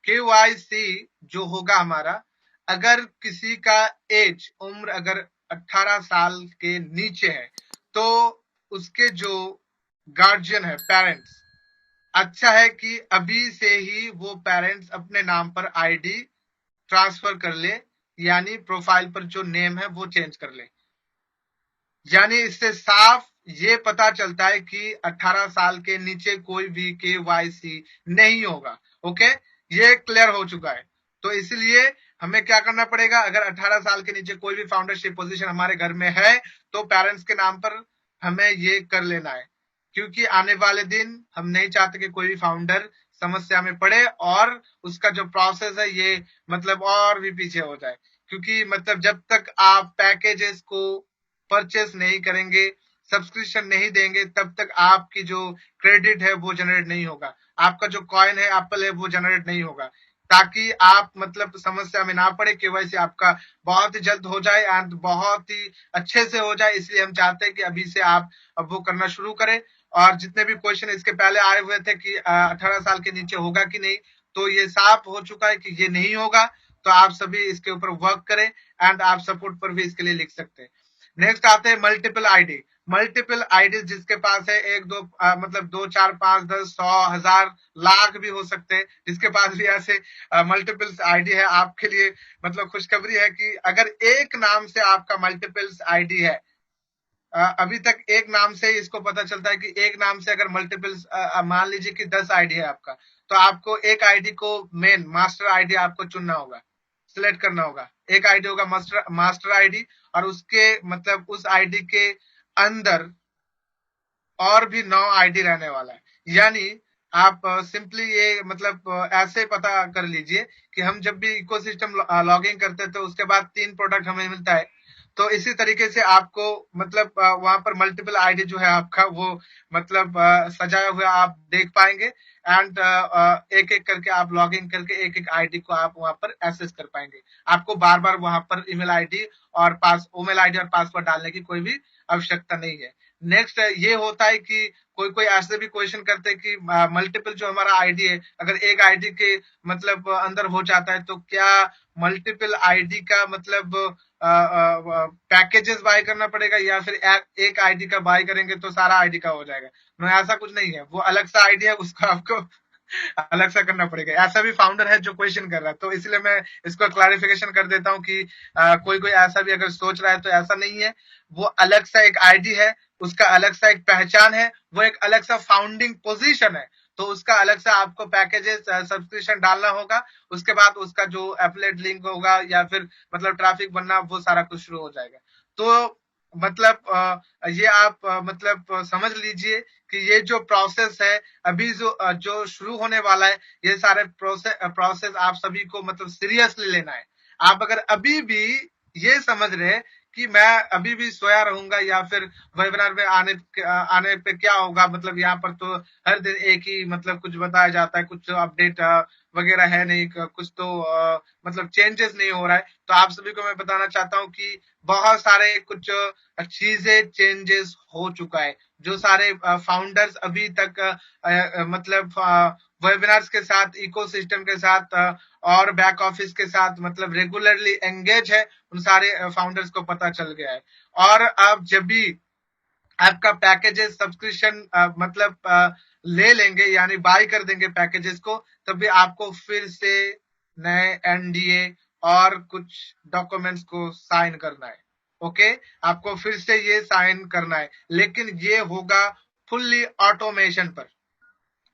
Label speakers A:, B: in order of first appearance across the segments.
A: KYC जो होगा हमारा, अगर किसी का एज उम्र अगर 18 साल के नीचे है तो उसके जो गार्जियन है, पेरेंट्स, अच्छा है कि अभी से ही वो पेरेंट्स अपने नाम पर आईडी ट्रांसफर कर ले, यानी प्रोफाइल पर जो नेम है वो चेंज कर ले। यानी इससे साफ ये पता चलता है कि 18 साल के नीचे कोई भी KYC नहीं होगा। ओके, ये क्लियर हो चुका है। तो इसलिए हमें क्या करना पड़ेगा, अगर 18 साल के नीचे कोई भी फाउंडरशिप पोजीशन हमारे घर में है तो पेरेंट्स के नाम पर हमें ये कर लेना है, क्योंकि आने वाले दिन हम नहीं चाहते कि कोई भी फाउंडर समस्या में पड़े और उसका जो प्रोसेस है ये मतलब और भी पीछे हो जाए। क्योंकि मतलब जब तक आप पैकेजेस को परचेस नहीं करेंगे, सब्सक्रिप्शन नहीं देंगे, तब तक आपकी जो क्रेडिट है वो जनरेट नहीं होगा, आपका जो कॉइन है, एप्पल है, वो जनरेट नहीं होगा, ताकि आप मतलब समस्या में ना पड़े। केवाईसी आपका बहुत ही जल्द हो जाए एंड बहुत ही अच्छे से हो जाए। इसलिए हम चाहते हैं कि अभी से आप अब वो करना शुरू करें। और जितने भी क्वेश्चन इसके पहले आए हुए थे कि 18 साल के नीचे होगा कि नहीं, तो ये साफ हो चुका है कि ये नहीं होगा। तो आप सभी इसके ऊपर वर्क करें एंड आप सपोर्ट पर भी इसके लिए लिख सकते हैं। नेक्स्ट आते हैं मल्टीपल आईडी। मल्टीपल आईडी जिसके पास है, एक दो मतलब 2 4 5 10 100 1000 लाख भी हो सकते हैं, जिसके पास भी ऐसे मल्टीपल्स आईडी है, आपके लिए मतलब खुशखबरी है कि अगर एक नाम से आपका मल्टीपल्स आईडी है, अभी तक एक नाम से इसको पता चलता है कि एक नाम से अगर मल्टीपल्स, मान लीजिए कि 10 आईडी है आपका, तो आपको एक आईडी को मेन मास्टर आईडी आपको चुनना होगा, सिलेक्ट करना होगा। एक आईडी होगा मास्टर आईडी, और उसके मतलब उस आईडी के अंदर और भी 9 आईडी रहने वाला है। यानी आप सिंपली ये मतलब ऐसे पता कर लीजिए कि हम जब भी इकोसिस्टम लॉगिंग करते हैं तो उसके बाद 3 प्रोडक्ट हमें मिलता है। तो इसी तरीके से आपको मतलब वहां पर मल्टीपल आईडी जो है आपका वो मतलब सजाया हुआ आप देख पाएंगे एंड एक एक करके आप लॉगिन करके एक एक आईडी को आप वहां पर एक्सेस कर पाएंगे। आपको बार बार वहां पर ईमेल आईडी और ईमेल आईडी और पासवर्ड डालने की कोई भी आवश्यकता नहीं है। नेक्स्ट ये होता है कि कोई कोई ऐसे भी क्वेश्चन करते हैं कि मल्टीपल जो हमारा आईडी है, अगर एक आईडी के मतलब अंदर हो जाता है तो क्या मल्टीपल आईडी का मतलब पैकेजेस बाय करना पड़ेगा या फिर एक आईडी का बाय करेंगे तो सारा आईडी का हो जाएगा? no, ऐसा कुछ नहीं है, वो अलग सा आईडी है, उसको आपको अलग सा करना पड़ेगा। ऐसा भी फाउंडर है जो क्वेश्चन कर रहा है, तो इसलिए मैं इसको क्लैरिफिकेशन कर देता हूँ कि कोई कोई ऐसा भी अगर सोच रहा है तो ऐसा नहीं है। वो अलग सा एक आईडी है, उसका अलग सा एक पहचान है, वो एक अलग सा फाउंडिंग पोजीशन है, तो उसका अलग से आपको पैकेजेस सब्सक्रिप्शन डालना होगा। उसके बाद उसका जो एफिलिएट लिंक होगा या फिर मतलब ट्रैफिक बनना, वो सारा कुछ शुरू हो जाएगा। तो मतलब ये आप मतलब समझ लीजिए कि ये जो प्रोसेस है अभी जो शुरू होने वाला है, ये सारे प्रोसेस आप सभी को मतलब सीरियसली लेना है। आप अगर अभी भी ये समझ रहे कि मैं अभी भी सोया रहूंगा या फिर वेबिनार में आने पे क्या होगा, मतलब यहाँ पर तो हर दिन एक ही मतलब कुछ बताया जाता है, कुछ अपडेट वगैरह है नहीं, कुछ तो मतलब चेंजेस नहीं हो रहा है, तो आप सभी को मैं बताना चाहता हूँ कि बहुत सारे कुछ चीजें चेंजेस हो चुका है। जो सारे फाउंडर्स अभी तक मतलब वेबिनार्स के साथ, इकोसिस्टम के साथ और बैक ऑफिस के साथ मतलब रेगुलरली एंगेज है, उन सारे फाउंडर्स को पता चल गया है। और अब जब भी आपका पैकेजेस सब्सक्रिप्शन मतलब ले लेंगे, यानी बाय कर देंगे पैकेजेस को, तभी आपको फिर से नए एनडीए और कुछ डॉक्यूमेंट्स को साइन करना है। ओके, आपको फिर से ये साइन करना है, लेकिन ये होगा फुल्ली ऑटोमेशन पर।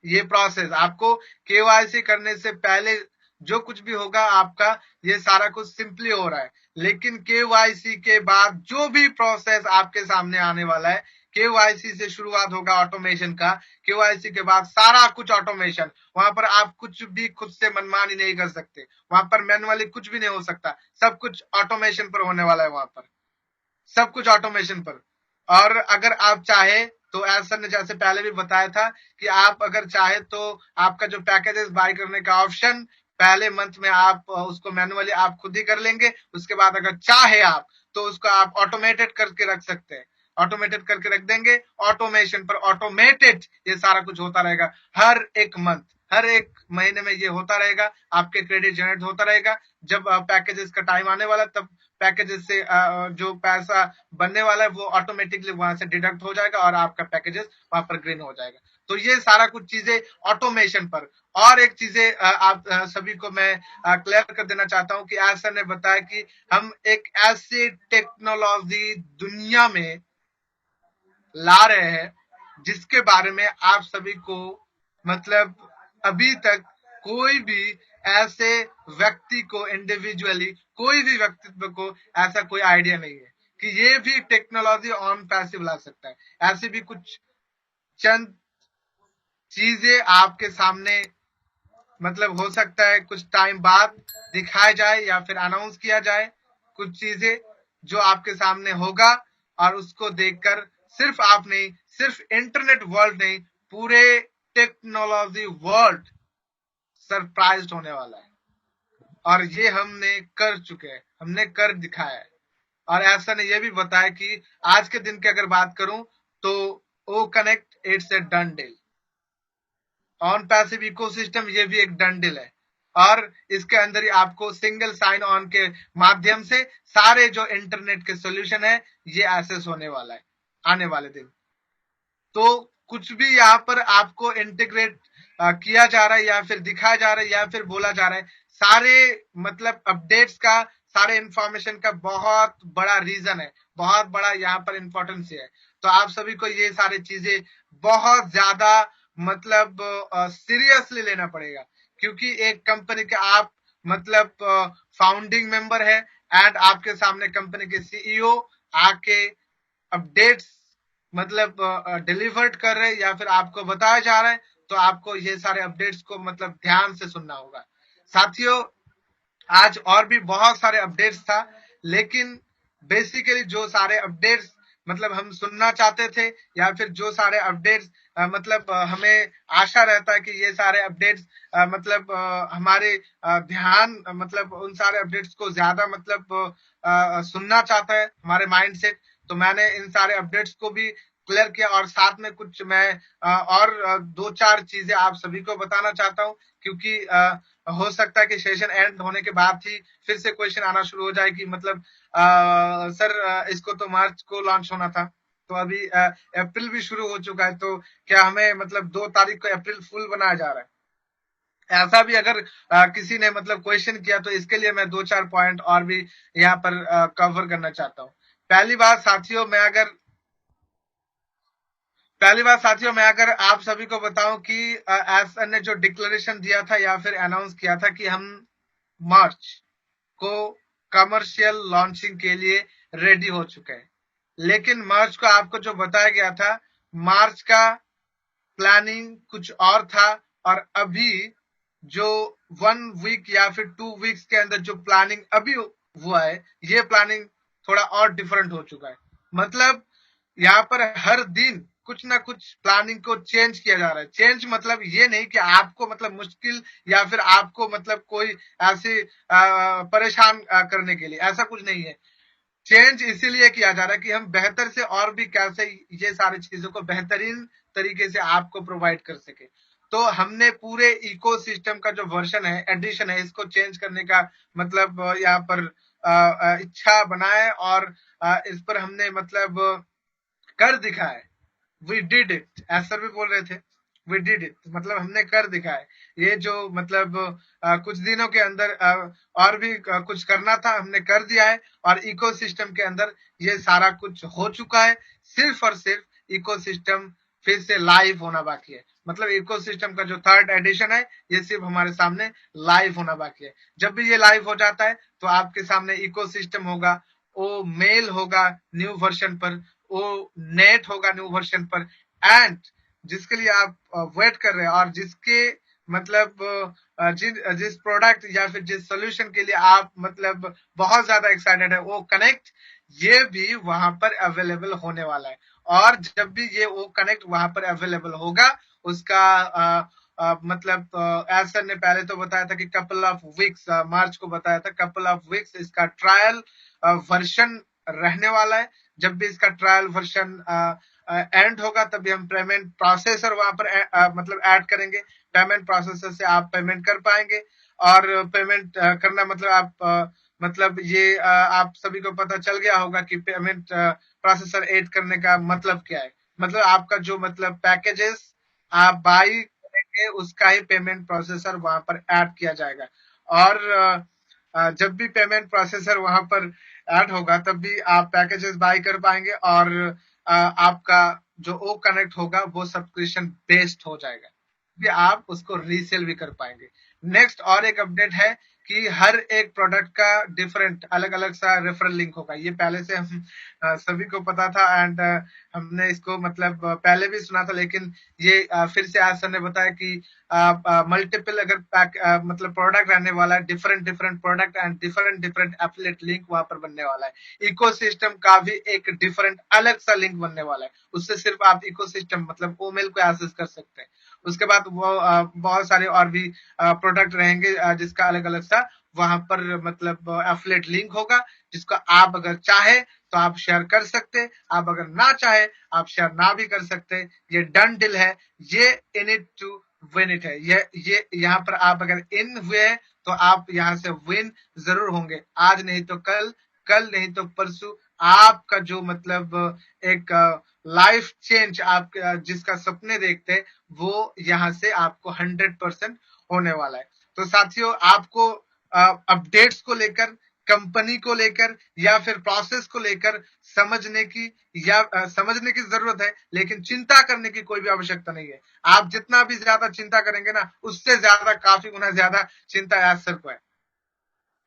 A: ये प्रोसेस आपको केवाईसी करने से पहले जो कुछ भी होगा आपका, ये सारा कुछ सिंपली हो रहा है, लेकिन केवाईसी के बाद जो भी प्रोसेस आपके सामने आने वाला है, केवाईसी से शुरुआत होगा ऑटोमेशन का। केवाईसी के बाद सारा कुछ ऑटोमेशन, वहां पर आप कुछ भी खुद से मनमानी नहीं कर सकते, वहां पर मैनुअली कुछ भी नहीं हो सकता, सब कुछ ऑटोमेशन पर होने वाला है, वहां पर सब कुछ ऑटोमेशन पर। और अगर आप चाहे तो एज सर ने जैसे पहले भी बताया था कि आप अगर चाहे तो आपका जो पैकेजेस बाय करने का ऑप्शन पहले मंथ में आप उसको मैनुअली आप खुद ही कर लेंगे। उसके बाद अगर चाहे आप तो उसको आप ऑटोमेटेड करके रख सकते हैं, ऑटोमेटेड करके रख देंगे। ऑटोमेशन पर ऑटोमेटेड ये सारा कुछ होता रहेगा हर एक मंथ, हर एक महीने में ये होता रहेगा, आपके क्रेडिट जनरेट होता रहेगा। जब पैकेजेस का टाइम आने वाला तब पैकेजेस से जो पैसा बनने वाला है वो ऑटोमेटिकली वहां से डिडक्ट हो जाएगा और आपका पैकेजेस वहां पर ग्रीन हो जाएगा। तो ये सारा कुछ चीजें ऑटोमेशन पर। और एक चीजें आप सभी को मैं क्लियर कर देना चाहता हूं कि आज सर ने बताया कि हम एक ऐसी टेक्नोलॉजी दुनिया में ला रहे हैं जिसके बारे में आप सभी को मतलब अभी तक कोई भी ऐसे व्यक्ति को इंडिविजुअली कोई भी व्यक्तित्व को ऐसा कोई आइडिया नहीं है कि ये भी टेक्नोलॉजी ऑन पैसिव ला सकता है। ऐसी भी कुछ चंद चीजें आपके सामने मतलब हो सकता है कुछ टाइम बाद दिखाया जाए या फिर अनाउंस किया जाए, कुछ चीजें जो आपके सामने होगा और उसको देखकर सिर्फ आप नहीं, सिर्फ इंटरनेट वर्ल्ड नहीं, पूरे टेक्नोलॉजी वर्ल्ड सरप्राइज्ड होने वाला है। और ये हमने कर चुके हैं, हमने कर दिखाया है। और ऐसा ने ये भी बताया कि आज के दिन की अगर बात करूं तो o connect it's a done deal. On passive ecosystem ये भी एक डन डील है और इसके अंदर ही आपको सिंगल साइन ऑन के माध्यम से सारे जो इंटरनेट के सॉल्यूशन है ये एक्सेस होने वाला है आने वाले दिन। तो कुछ भी यहाँ पर आपको इंटीग्रेट किया जा रहा है या फिर दिखाया जा रहा है या फिर बोला जा रहा है, सारे मतलब अपडेट्स का, सारे इंफॉर्मेशन का बहुत बड़ा रीजन है, बहुत बड़ा यहाँ पर इंपॉर्टेंस है। तो आप सभी को ये सारी चीजें बहुत ज्यादा मतलब सीरियसली लेना पड़ेगा, क्योंकि एक कंपनी के आप मतलब फाउंडिंग मेंबर है एंड आपके सामने कंपनी के सीईओ आके अपडेट्स मतलब डिलीवर्ड कर रहे या फिर आपको बताया जा रहा है, तो आपको ये सारे अपडेट्स को मतलब ध्यान से सुनना होगा। साथियों, आज और भी बहुत सारे अपडेट्स था, लेकिन बेसिकली जो सारे अपडेट्स मतलब हम सुनना चाहते थे या फिर जो सारे अपडेट्स मतलब हमें आशा रहता है कि ये सारे अपडेट्स मतलब हमारे ध्यान मतलब उन सारे अपडेट्स को ज्यादा मतलब सुनना चाहता है हमारे माइंड से। तो मैंने इन सारे अपडेट्स को भी क्लियर किया और साथ में कुछ मैं और दो चार चीजें आप सभी को बताना चाहता हूँ, क्योंकि हो सकता है कि सेशन एंड होने के बाद ही फिर से क्वेश्चन आना शुरू हो जाए कि मतलब सर इसको तो मार्च को लॉन्च होना था, तो अभी अप्रैल भी शुरू हो चुका है, तो क्या हमें मतलब 2 तारीख को अप्रैल फुल बनाया जा रहा है? ऐसा भी अगर किसी ने मतलब क्वेश्चन किया तो इसके लिए मैं 2-4 पॉइंट और भी यहाँ पर कवर करना चाहता हूँ। पहली बात साथियों मैं अगर आप सभी को बताऊं कि एसएन ने जो डिक्लेरेशन दिया था या फिर अनाउंस किया था कि हम मार्च को कमर्शियल लॉन्चिंग के लिए रेडी हो चुके हैं, लेकिन मार्च को आपको जो बताया गया था, मार्च का प्लानिंग कुछ और था और अभी जो 1 वीक या फिर 2 वीक्स के अंदर जो प्लानिंग अभी हुआ है, ये प्लानिंग थोड़ा और डिफरेंट हो चुका है। मतलब यहाँ पर हर दिन कुछ ना कुछ प्लानिंग को चेंज किया जा रहा है। चेंज मतलब ये नहीं कि आपको मतलब मुश्किल या फिर आपको मतलब कोई ऐसे परेशान करने के लिए, ऐसा कुछ नहीं है। चेंज इसीलिए किया जा रहा है कि हम बेहतर से और भी कैसे ये सारी चीजों को बेहतरीन तरीके से आपको प्रोवाइड कर सके। तो हमने पूरे इकोसिस्टम का जो वर्जन है, एडिशन है, इसको चेंज करने का मतलब यहाँ पर इच्छा बनाए और इस पर हमने मतलब कर दिखा है। वी डिड इट, ऐसा भी बोल रहे थे, वी डिड इट मतलब हमने कर दिखा है। ये जो मतलब कुछ दिनों के अंदर और भी कुछ करना था हमने कर दिया है और इकोसिस्टम के अंदर ये सारा कुछ हो चुका है। सिर्फ और सिर्फ इकोसिस्टम फिर से लाइव होना बाकी है। मतलब इकोसिस्टम का जो 3rd एडिशन है ये सिर्फ हमारे सामने लाइव होना बाकी है। जब भी ये लाइव हो जाता है तो आपके सामने इकोसिस्टम होगा, वो मेल होगा न्यू वर्जन पर, वो नेट होगा न्यू वर्जन पर, एंड जिसके लिए आप वेट कर रहे हैं और जिसके मतलब जिस प्रोडक्ट या फिर जिस सोल्यूशन के लिए आप मतलब बहुत ज्यादा एक्साइटेड है, वो कनेक्ट ये भी वहां पर अवेलेबल होने वाला है। और जब भी ये वो कनेक्ट वहां पर अवेलेबल होगा उसका मतलब एसर ने पहले तो बताया था कि कपल ऑफ वीक्स, मार्च को बताया था कपल ऑफ वीक्स इसका ट्रायल वर्जन रहने वाला है। जब भी इसका ट्रायल वर्जन एंड होगा तभी हम पेमेंट प्रोसेसर वहां पर मतलब ऐड करेंगे। पेमेंट प्रोसेसर से आप पेमेंट कर पाएंगे। और पेमेंट करना मतलब आप मतलब ये आप सभी को पता चल गया होगा कि पेमेंट प्रोसेसर ऐड करने का मतलब क्या है। मतलब आपका जो मतलब पैकेजेस आप बाई करेंगे उसका ही पेमेंट प्रोसेसर वहां पर ऐड किया जाएगा। और जब भी पेमेंट प्रोसेसर वहां पर ऐड होगा तब भी आप पैकेजेस बाय कर पाएंगे और आपका जो ओ कनेक्ट होगा वो सब्सक्रिप्शन बेस्ड हो जाएगा, कि आप उसको रीसेल भी कर पाएंगे। नेक्स्ट और एक अपडेट है कि हर एक प्रोडक्ट का डिफरेंट अलग अलग सा रेफरल लिंक होगा। ये पहले से हम सभी को पता था एंड हमने इसको मतलब पहले भी सुना था, लेकिन ये फिर से आज सर ने बताया कि मल्टीपल अगर मतलब प्रोडक्ट रहने वाला है, different different product and different different affiliate link वहां पर बनने वाला है। इकोसिस्टम का भी एक डिफरेंट अलग सा लिंक बनने वाला है, उससे सिर्फ आप इकोसिस्टम मतलब ओमेल को एक्सेस कर सकते हैं। उसके बाद वो बहुत सारे और भी प्रोडक्ट रहेंगे जिसका अलग अलग सा वहां पर मतलब एफिलिएट लिंक होगा, जिसको आप अगर चाहे तो आप शेयर कर सकते, आप अगर ना चाहे आप शेयर ना भी कर सकते। ये डन डील है, ये in it to win it है। ये यहाँ पर आप अगर इन हुए तो आप यहाँ से विन जरूर होंगे। आज नहीं तो कल, कल नहीं तो परसों आपका जो मतलब एक लाइफ चेंज आप जिसका सपने देखते वो यहाँ से आपको 100% होने वाला है। तो साथियों, आपको अपडेट्स को लेकर, कंपनी को लेकर या फिर प्रोसेस को लेकर समझने की समझने की जरूरत है, लेकिन चिंता करने की कोई भी आवश्यकता नहीं है। आप जितना भी ज्यादा चिंता करेंगे ना, उससे ज्यादा काफी गुना ज्यादा चिंता एज सर को है,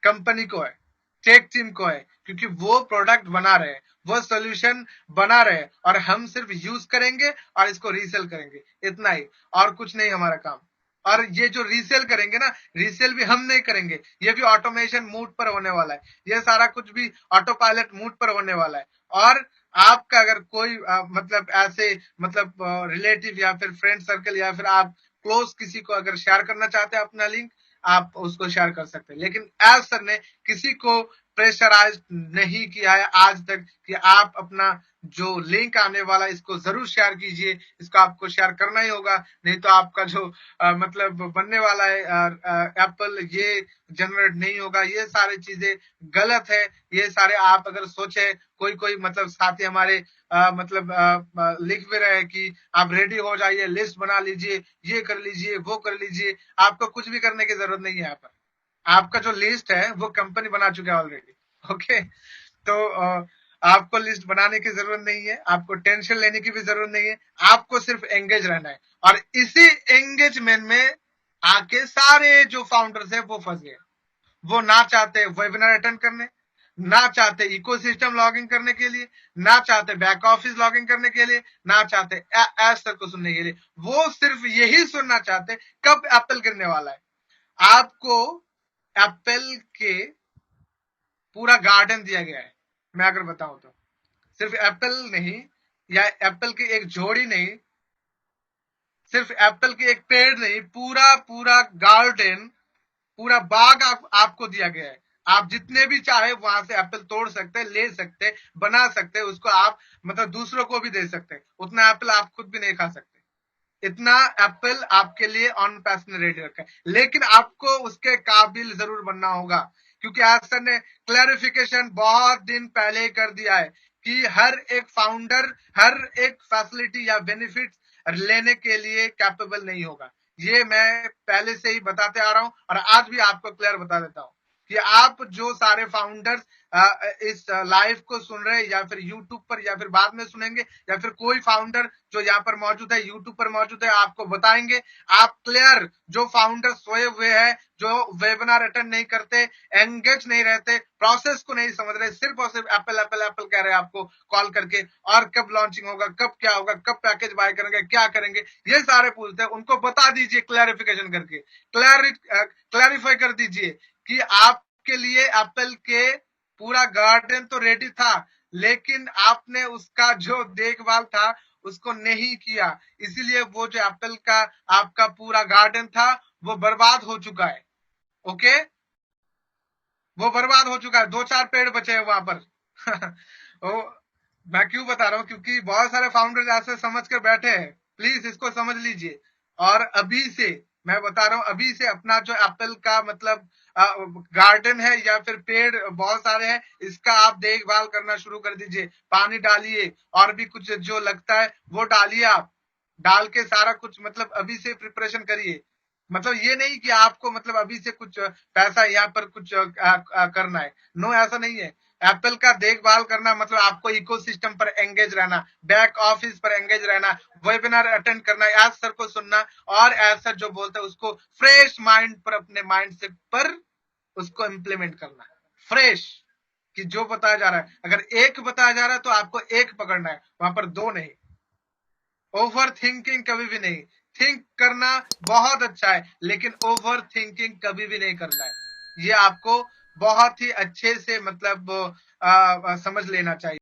A: कंपनी को है, टेक टीम को है, क्योंकि वो प्रोडक्ट बना रहे हैं, वो सोल्यूशन बना रहे हैं और हम सिर्फ यूज करेंगे और इसको रीसेल करेंगे, इतना ही, और कुछ नहीं हमारा काम। और ये जो रीसेल करेंगे ना, रीसेल भी हम नहीं करेंगे, ये भी ऑटोमेशन मूड पर होने वाला है, ये सारा कुछ भी ऑटो पायलट मूड पर होने वाला है। और आपका अगर कोई मतलब ऐसे मतलब रिलेटिव या फिर फ्रेंड सर्कल या फिर आप क्लोज किसी को अगर शेयर करना चाहते हैं अपना लिंक, आप उसको शेयर कर सकते हैं। लेकिन एज सर ने किसी को प्रेशराइज नहीं किया है आज तक कि आप अपना जो लिंक आने वाला है इसको जरूर शेयर कीजिए, इसको आपको शेयर करना ही होगा, नहीं तो आपका जो मतलब बनने वाला है एप्पल, ये जनरेट नहीं होगा। ये सारी चीजें गलत है, ये सारे आप अगर सोचे, कोई कोई मतलब साथी हमारे मतलब लिख भी रहे कि आप रेडी हो जाइए, लिस्ट बना लीजिए, ये कर लीजिए, वो कर लीजिए। आपको कुछ भी करने की जरूरत नहीं है। यहाँ पर आपका जो लिस्ट है वो कंपनी बना चुका है ऑलरेडी। ओके, तो आपको लिस्ट बनाने की जरूरत नहीं है, आपको टेंशन लेने की भी जरूरत नहीं है, आपको सिर्फ एंगेज रहना है। और इसी एंगेजमेंट में आके सारे जो फाउंडर्स है वो फंस गए। वो ना चाहते वेबिनार अटेंड करने, ना चाहते इकोसिस्टम लॉगिंग करने के लिए, ना चाहते बैक ऑफिस लॉगिंग करने के लिए, ना चाहते एज सर को सुनने के लिए। वो सिर्फ यही सुनना चाहते कब एप्पल गिरने वाला है। आपको एप्पल के पूरा गार्डन दिया गया है। मैं अगर बताऊं तो सिर्फ एप्पल नहीं, या एप्पल की एक जोड़ी नहीं, सिर्फ एप्पल के एक पेड़ नहीं, पूरा पूरा गार्डन, पूरा बाग आपको दिया गया है। आप जितने भी चाहे वहां से एप्पल तोड़ सकते हैं, ले सकते हैं, बना सकते हैं, उसको आप मतलब दूसरों को भी दे सकते हैं। उतना एप्पल आप खुद भी नहीं खा सकते, इतना एप्पल आपके लिए ऑन पैशन रेडी रखा है। लेकिन आपको उसके काबिल जरूर बनना होगा, क्योंकि आज सर ने क्लैरिफिकेशन बहुत दिन पहले ही कर दिया है कि हर एक फाउंडर हर एक फैसिलिटी या बेनिफिट लेने के लिए कैपेबल नहीं होगा। ये मैं पहले से ही बताते आ रहा हूं और आज भी आपको क्लियर बता देता हूं कि आप जो सारे फाउंडर्स इस लाइव को सुन रहे हैं या फिर यूट्यूब पर या फिर बाद में सुनेंगे, या फिर कोई फाउंडर जो यहाँ पर मौजूद है, यूट्यूब पर मौजूद है, आपको बताएंगे। आप क्लियर जो फाउंडर सोए हुए हैं, जो वेबिनार अटेंड नहीं करते, एंगेज नहीं रहते, प्रोसेस को नहीं समझ रहे, सिर्फ और सिर्फ एप्पल एप्पल एप्पल कह रहे हैं आपको कॉल करके, और कब लॉन्चिंग होगा, कब क्या होगा, कब पैकेज बाय करेंगे, क्या करेंगे, ये सारे पूछते हैं। उनको बता दीजिए क्लैरिफिकेशन करके, क्लैरिफाई कर दीजिए कि आपके लिए एप्पल के पूरा गार्डन तो रेडी था, लेकिन आपने उसका जो देखभाल था उसको नहीं किया, इसीलिए वो जो एप्पल का आपका पूरा गार्डन था वो बर्बाद हो चुका है। ओके, वो बर्बाद हो चुका है, 2-4 पेड़ बचे हैं वहां पर। ओ, मैं क्यों बता रहा हूं, क्योंकि बहुत सारे फाउंडर्स ऐसे समझ कर बैठे हैं। प्लीज इसको समझ लीजिए और अभी से मैं बता रहा हूँ अभी से अपना जो एप्पल का मतलब गार्डन है या फिर पेड़ बहुत सारे हैं, इसका आप देखभाल करना शुरू कर दीजिए, पानी डालिए और भी कुछ जो लगता है वो डालिए, आप डाल के सारा कुछ मतलब अभी से प्रिपरेशन करिए। मतलब ये नहीं कि आपको मतलब अभी से कुछ पैसा यहाँ पर कुछ करना है, नो ऐसा नहीं है। एप्पल का देखभाल करना मतलब आपको इकोसिस्टम पर एंगेज रहना, बैक ऑफिस पर एंगेज रहना, वेबिनार अटेंड करना, एज सर को सुनना और एज सर जो बोलते हैं उसको फ्रेश माइंड पर, अपने माइंडसेट पर उसको इंप्लीमेंट करना, फ्रेश, कि जो बताया जा रहा है अगर एक बताया जा रहा है तो आपको एक पकड़ना है, वहां पर दो नहीं। ओवर थिंकिंग कभी भी नहीं, थिंक करना बहुत अच्छा है लेकिन ओवर थिंकिंग कभी भी नहीं करना है, ये आपको बहुत ही अच्छे से मतलब समझ लेना चाहिए।